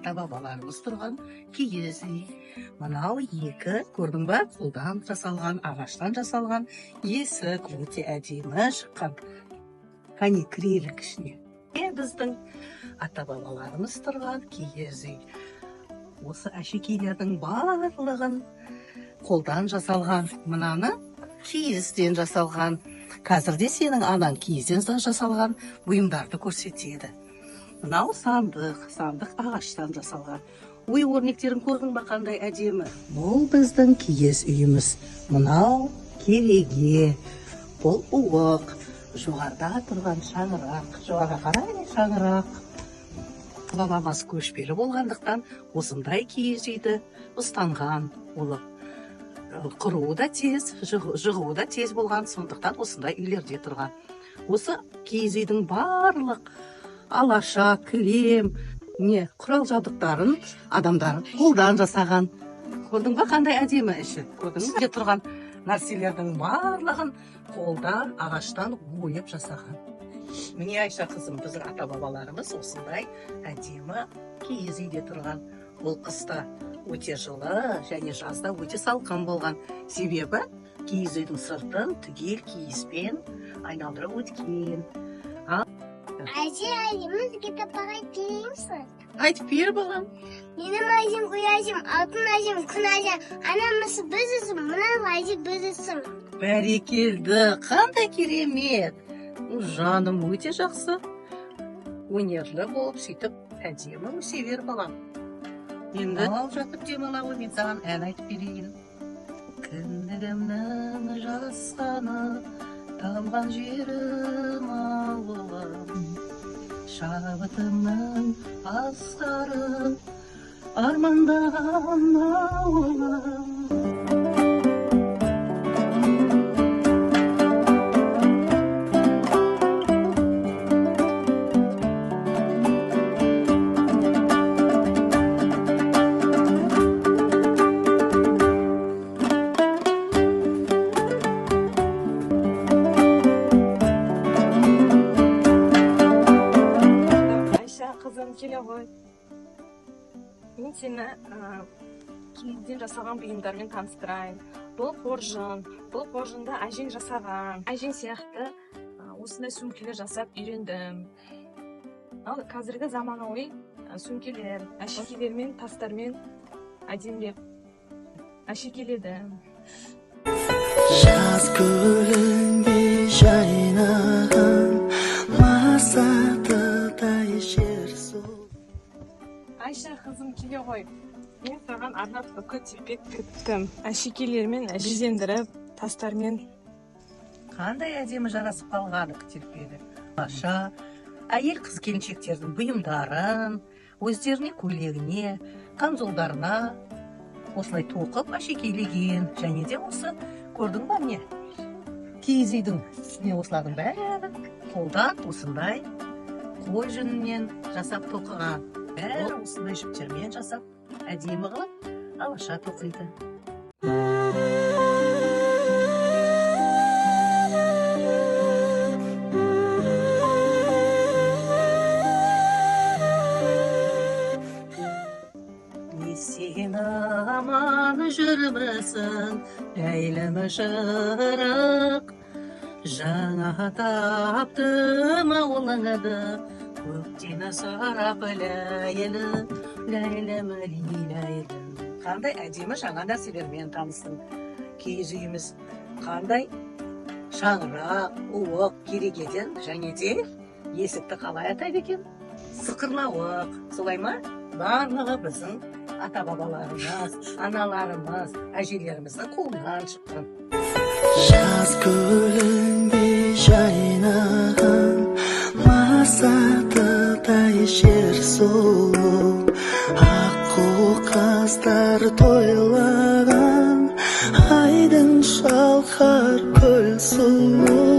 ата-бабаларымыз тұрған киіз үй. Мынау екі, көрдің ба, қолдан жасалған, ағаштан жасалған есік, өте әдемі шыққан. Кәне кірелік ішіне. Біздің ата-бабаларымыз тұрған киіз үй. Осы әшекейлердің барлығын қолдан жасалған, мынаны киізден жасалған. Қазірде сенің анаң киізден жасалған бұйымдарды көрсетеді. Мынау сандық ағаштан жасалған. Ой, өрнектерін көрдің бе қандай әдемі? Бұл біздің киіз үйіміз. Мынау кереге, бұл уық, жоғарда тұрған шаңырақ, жоғарға қарай шаңырақ. Бабамыз көшпелі болғандықтан осындай киіз үйді ұстанған болып. Құруы да тез, жығуы да тез болған, сондықтан осындай үйлерде тұрған. Осы киіз үйдің барлық алаша, кілем, құрал жабдықтарын адамдар қолдан жасаған. Көрдің бе қандай әдемі іші? Көрдің бе тұрған нәрселердің барлығын қолдан, ағаштан ойып жасаған. Міне Айша қызым, біздің ата-бабаларымыз осындай әдемі киіз үйде тұрған. Бұл қыста өте жылы және жазда өте салқын болған. Себебі киіз үйдің сыртын түгел киізбен айналдырып өткен. Әже, бізге таппаға келеймісің? Айтып бер балам. Менің әжем үй әжем, алтын әжем, күн әжем. Анамысы біз ісім, мынау әже біз ісім. Бәрекелді, қандай керемет. Жаным өте жақсы. Өнерлі болып, сөйтіп әдемі өсе бер балам. Енді ал жатып демала ғой, мен саған ән айтып берейін. Кіндігімнің жасқаны, тамған жерім ауылым, шабытымның асқары, армандаған ауылым. Келе ғой. Мен сені киізден жасалған бұйымдармен таныстырайын. Бұл қоржын. Бұл қоржында әжең жасаған. Әжең сияқты осындай сөмкелер жасап үйрендім. Ал қазіргі заманауи сөмкелер, әшекейлермен, тастармен әдемілеп әшекейледім. Жаз көлінде жайнаған масатыдай жер сол. Айша қызым, келе ғой. Мен саған арнап үкі тепек тіктім. Әшекейлермен безендіріп, тастармен. Қандай әдемі жарасып қалған үкі тепегі. Аша, әйел қыз келіншектердің бұйымдарын, өздеріне көйлегіне, камзолдарына осылай тоқып әшекейлеген. Және де осы көрдің ба міне? Киіз үйдің осылардың бәрі қолдан осындай қой жүнінен жасап тоқыған. Бәрі осындай жіптермен жасап, әдемі қылып, алаша тоқиды. Не сен аман жүрмісің, ләйлімі жырық, жаңа таптым ауылыңды, көктені сарап ләйлі, ләйлімі ләйлі. Қандай әдемі жаңа нәрселермен таныстың. Киіз үйіміз қандай шаңырақ, уық, керегеден және де есікті қалай атайды екен? Сықырлауық, солай ма? Барлығы біздің ата-бабаларымыз, аналарымыз, әжелеріміздің қолынан шыққан. Жаз көлінде жайнаған масатыдай жер сол, аққу қаздар тойлаған айдың шалқар көл сұлу.